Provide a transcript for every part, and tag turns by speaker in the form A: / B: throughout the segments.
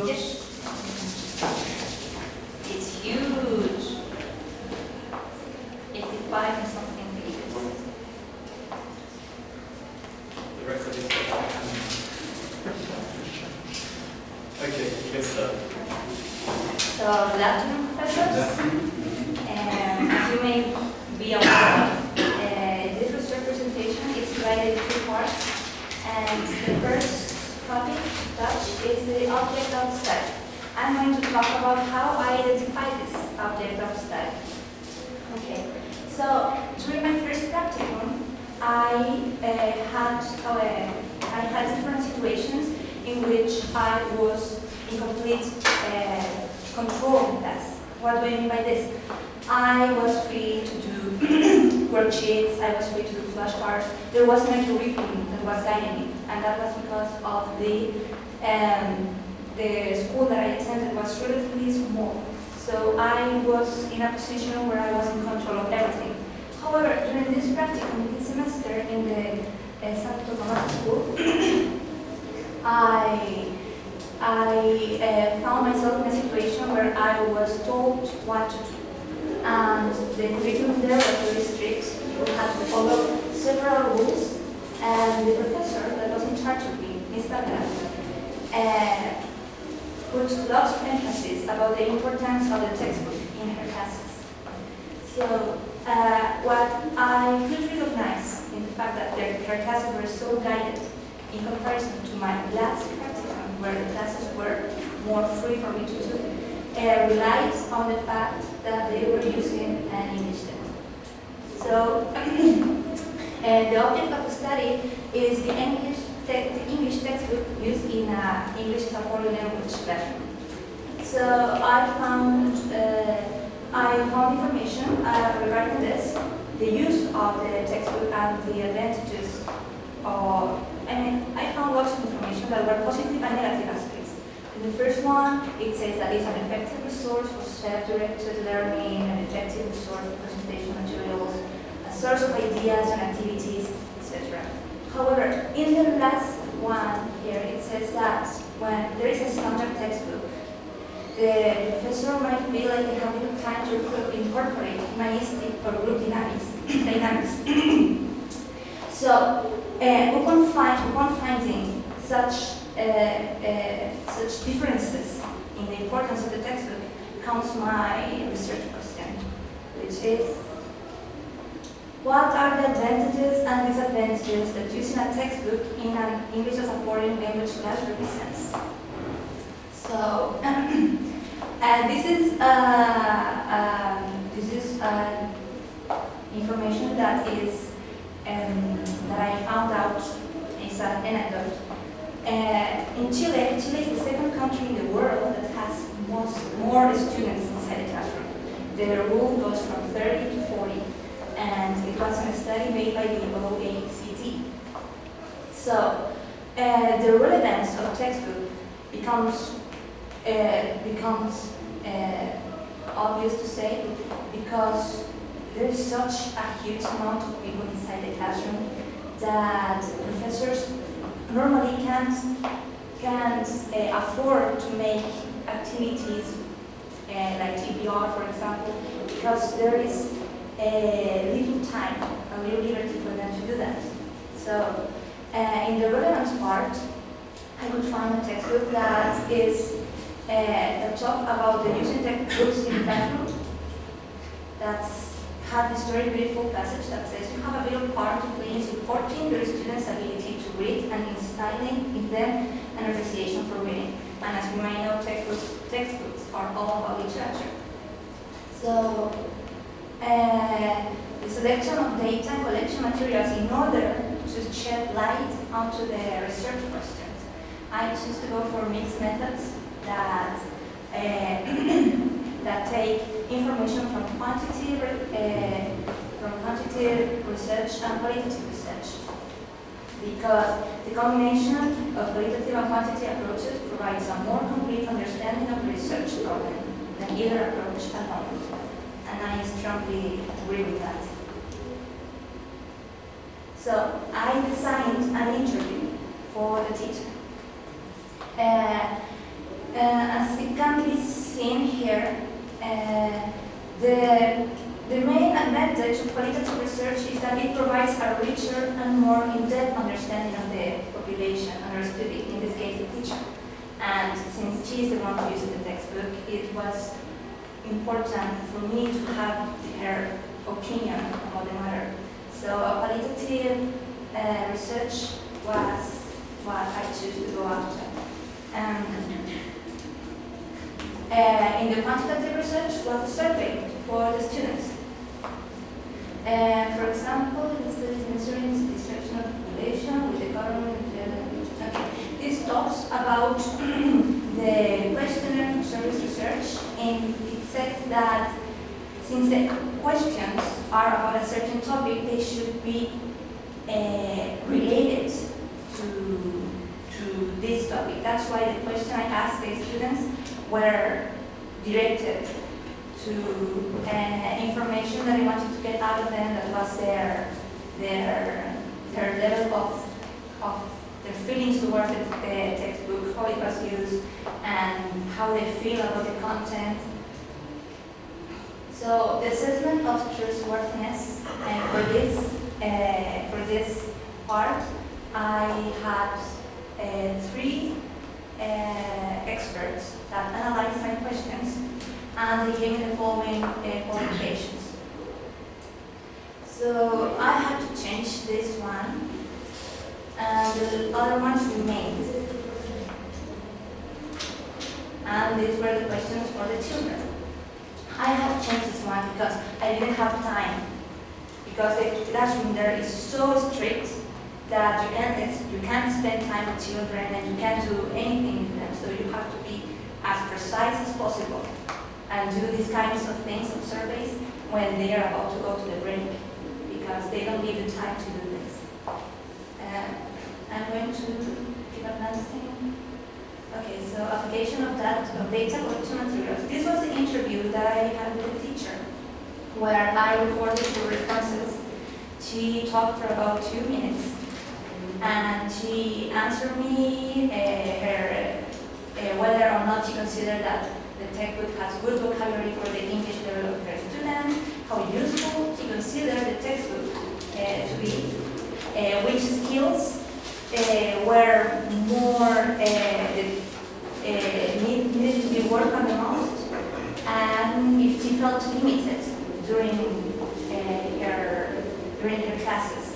A: Yes. It's huge. 85 and something pages.
B: The rest of it. Okay, good stuff.
A: So, good afternoon, professors. As you may be aware of, this research presentation is divided into two parts. And the first topic to touch is the object of study. I'm going to talk about how I identify this object of study. Okay, so during my first practicum, I had different situations in which I was in complete control of that. What do I mean by this? I was free to do worksheets, I was free to do flashcards. There wasn't a curriculum that was guiding me, and that was because of the school that I attended was relatively small. So I was in a position where I was in control of everything. However, during this practicum, this semester in the Santo Tomás school, I found myself in a situation where I was told what to do. And the curriculum there was very strict. You had to follow several rules. And the professor that was in charge of me, Ms. Fernanda, put lots of emphasis about the importance of the textbook in her classes. So what I could recognize in the fact that her classes were so guided in comparison to my last practicum, where the classes were more free for me to do, relies on the fact that they were using an English textbook. So the object of the study is the English textbook used in English as a foreign language classroom. So I found information regarding this, the use of the textbook and the advantages of, I found lots of information that were positive and negative aspects. In the first one, it says that it's an effective resource for self-directed learning, an effective resource for presentation materials, a source of ideas and activities, etc. However, in the last one here, it says that when there is a standard textbook, the professor might feel like they have little time to incorporate humanistic or group dynamics. So, upon finding such differences in the importance of the textbook comes my research question, which is, what are the advantages and disadvantages that using a textbook in an English as a foreign language class represents? So, this is information that is that I found out is an anecdote. In Chile is the second country in the world that has more students inside the classroom. The rule goes from 30 to 40, and it was a study made by the OECD. So the relevance of a textbook becomes obvious to say, because there is such a huge amount of people inside the classroom that professors normally can't afford to make activities like TPR, for example, because there is little time and little liberty for them to do that. So in the relevance part, I could find a textbook that is that talk about the using textbooks in the classroom. That's had this very beautiful passage that says you have a vital part to play in supporting your students' ability to read and instilling in them an appreciation for reading. And as we might know, textbooks are all about literature. So the selection of data and collection materials in order to shed light onto the research questions, I choose to go for mixed methods that that take information from quantitative research and qualitative research, because the combination of qualitative and quantitative approaches provides a more complete understanding of the research problem than either approach alone, and I strongly agree with that. So I designed an interview for the teacher. seen here, the main advantage of qualitative research is that it provides a richer and more in-depth understanding of the population under a student, in this case the teacher. And since she is the one who uses the textbook, it was important for me to have her opinion about the matter. So qualitative research was what I chose to go after. In the quantitative research was a survey for the students. For example, the studies measuring satisfaction of the population with the government. This talks about the questionnaire for service research, and it says that since the questions are about a certain topic, they should be related to this topic. That's why the question I asked the students were directed to information that I wanted to get out of them, that was their level of their feelings towards the textbook, how it was used, and how they feel about the content. So the assessment of trustworthiness, and for this part, I had 3 experts that analyzed my questions, and they gave me the following qualifications. So I had to change this one, and the other ones remained. And these were the questions for the children. I have changed this one because I didn't have time, because the classroom there is so strict that you can't spend time with children and you can't do anything with them. So you have to be as precise as possible and do these kinds of things, of surveys, when they are about to go to the break, because they don't give the time to do this. I'm going to keep advancing. Okay, so application of data collection materials. This was the interview that I had with the teacher, where I recorded the responses. She talked for about 2 minutes, and she answered me whether or not she considered that the textbook has good vocabulary for the English level of her students, how useful she considered the textbook to be, which skills were more needed to be worked on the most, and if she felt limited during her classes.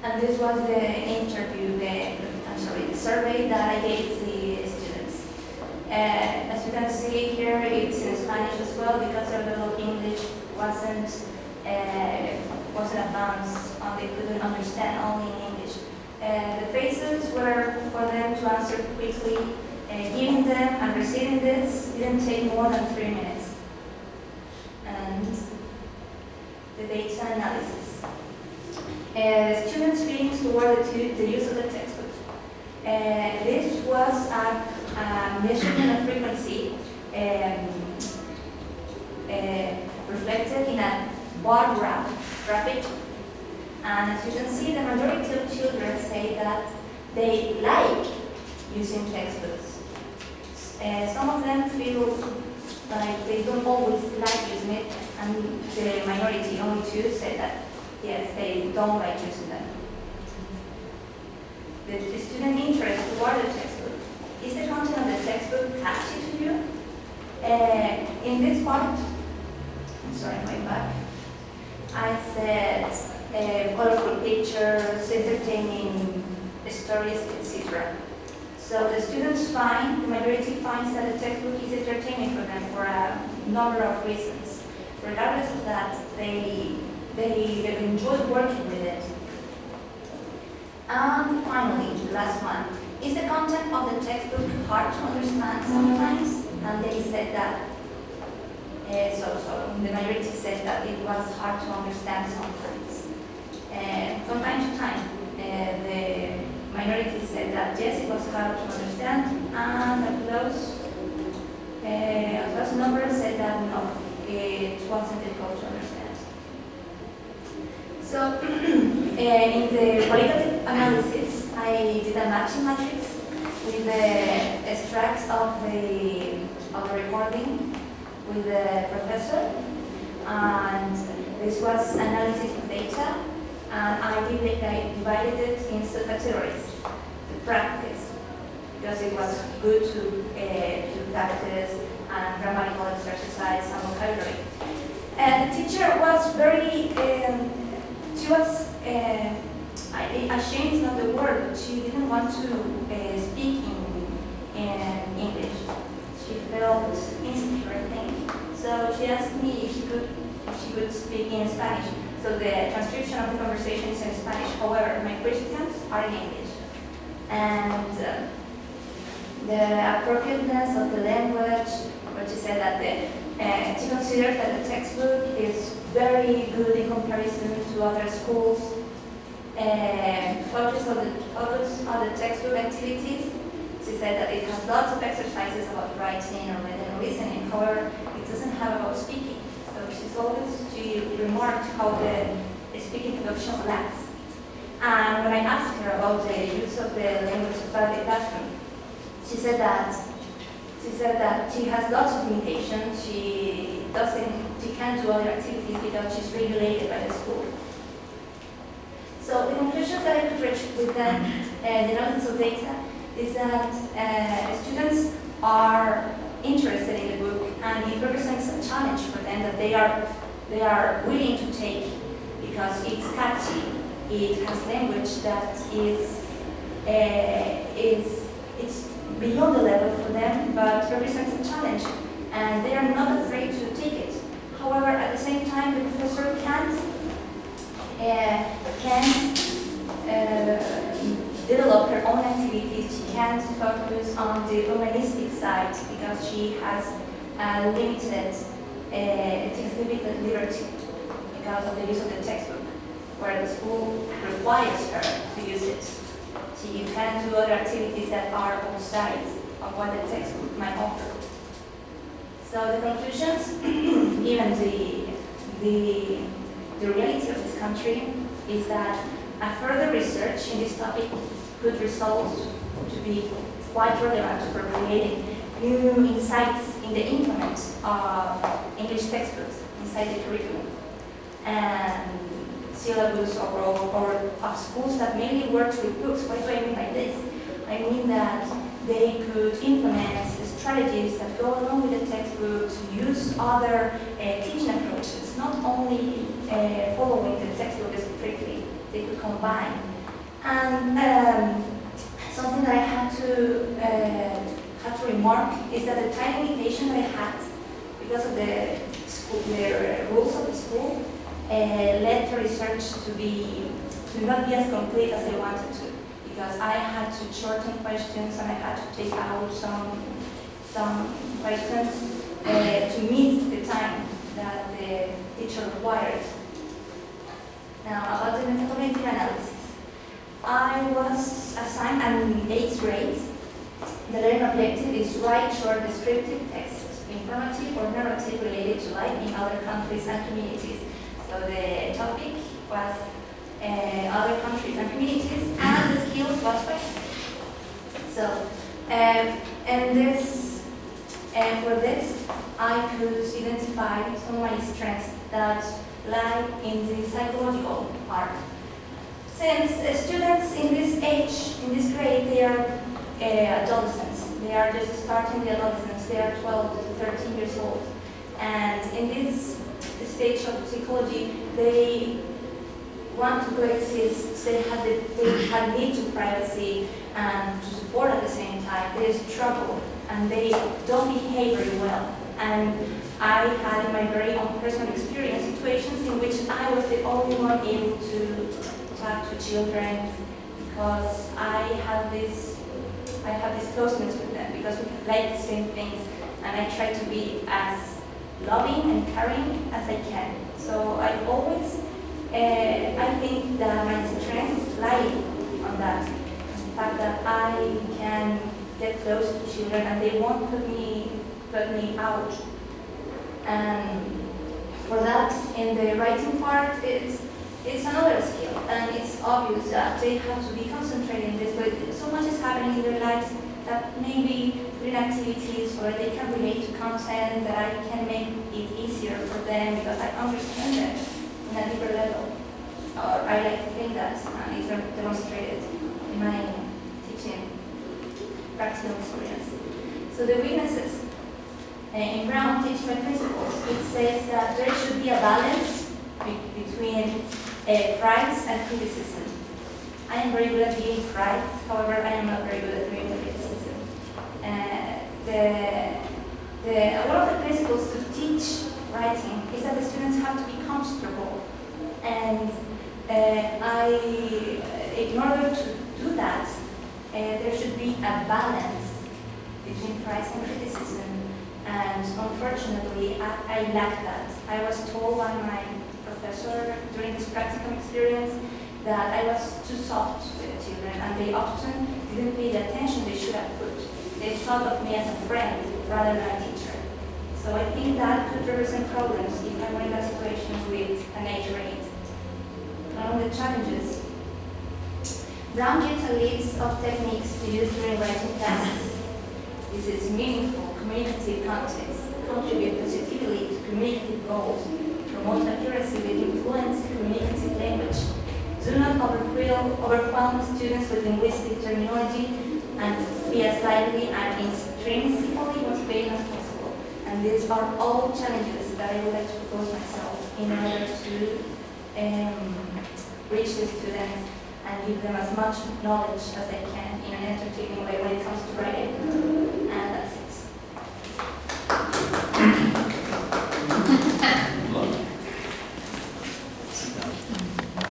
A: And this was the interview, the survey that I gave to the students. As you can see here, it's in Spanish as well, because their level of English wasn't advanced, they couldn't understand only in English. The phases were for them to answer quickly. Giving them and receiving this didn't take more than 3 minutes. And the data analysis. The students' feelings toward the use of the textbook. This was a measurement of frequency reflected in a bar graphic. And as you can see, the majority of children say that they like using textbooks. Some of them feel like they don't always like using it, and the minority, only 2, say that yes, they don't like using them. The student interest toward the textbook. Is the content of the textbook catchy to you? In this part, I'm sorry, I'm going back. I said colorful pictures, entertaining stories, etc. So the students the majority finds that the textbook is entertaining for them for a number of reasons. Regardless of that, they enjoy working with it. And finally, the last one. Is the content of the textbook hard to understand sometimes? And they said that, so the majority said that it was hard to understand sometimes. From time to time, the minority said that yes, it was hard to understand, and a close number said that no, it wasn't difficult to understand. So, in the qualitative analysis, I did a matching matrix with the extracts of the recording with the professor, and this was analysis of data, and I divided it in subcategories to practice, because it was good to practice and grammatical exercise and vocabulary. And the teacher was very, she was, ashamed is not the word, but she didn't want to speak in English. She felt insecure, I think. So she asked me if she could speak in Spanish. So the transcription of the conversation is in Spanish. However, my questions are in English. And the appropriateness of the language, but she said that she considered that the textbook is very good in comparison to other schools. Focus on the textbook activities. She said that it has lots of exercises about writing or reading or listening. However, it doesn't have about speaking. So she remarked how the speaking production lacks. And when I asked her about the use of the language outside the classroom, she said that she has lots of limitations. She can't do other activities because she's regulated by the school. So the conclusions that I could reach with them, the analysis of data, is that students are interested in the book, and it represents a challenge for them that they are willing to take, because it's catchy. It has language that it's beyond the level for them, but represents a challenge, and they are not afraid to take it. However, at the same time, the professor can't develop her own activities. She can't focus on the humanistic side because she has limited liberty because of the use of the textbook, where the school requires her to use it. She can't do other activities that are outside of what the textbook might offer. So the conclusions, given the reality of this country, is that a further research in this topic could result to be quite relevant for creating new insights in the implement of English textbooks inside the curriculum, and syllabus or of schools that mainly works with books. What do I mean by this? I mean that they could implement strategies that go along with the textbook to use other teaching approaches, not only following the textbook strictly. They could combine. And something that I had to remark is that the time limitation that I had, because of the rules of the school, led the research to not be as complete as I wanted to, because I had to shorten questions and I had to take out some questions to meet the time that the teacher required. Now, about the metacognitive analysis. I was assigned in 8th grade. The learning objective is write short descriptive text, informative or narrative related to life in other countries and communities. So the topic was other countries and communities, and the skills was question. So, for this, I could identify some of my strengths that lie in the psychological part. Since students in this age, in this grade, they are adolescents. They are just starting the adolescence. They are 12 to 13 years old. And in this stage of psychology, they want to coexist. They have need to privacy and to support at the same time. They struggle and they don't behave very well. And I had in my very own personal experience situations in which I was the only one able to talk to children, because I have this closeness with them, because we like the same things, and I try to be as loving and caring as I can. So I always, I think that my strengths lie on that, the fact that I can get close to children and they won't put me out. And for that, in the writing part, it's another skill, and it's obvious that they have to be concentrating this, but so much is happening in their lives between activities where they can relate to content, that I can make it easier for them because I understand them in a deeper level. Or I like to think that, and it's demonstrated in my teaching practical experience. So the weaknesses. In Brown Teaching by Principles, it says that there should be a balance between praise and criticism. I am very good at giving praise, however, I am not very good at giving criticism. One of the principles to teach writing is that the students have to be comfortable. And in order to do that, there should be a balance between praise and criticism. And unfortunately, I lack that. I was told by my professor during this practicum experience that I was too soft with the children, and they often didn't pay the attention they should have put. They thought of me as a friend rather than a teacher. So I think that could represent problems if I were in that situation with an 8 grade. On the challenges, Brown gives a list of techniques to use during writing classes. This is meaningful, communicative content, contribute positively to communicative goals, promote accuracy with influence communicative language. Do not overwhelm students with linguistic terminology, and be as lively and intrinsically motivating as possible. And these are all challenges that I would like to propose myself in order to reach the students and give them as much knowledge as I can in an entertaining way when it comes to writing. And that's it.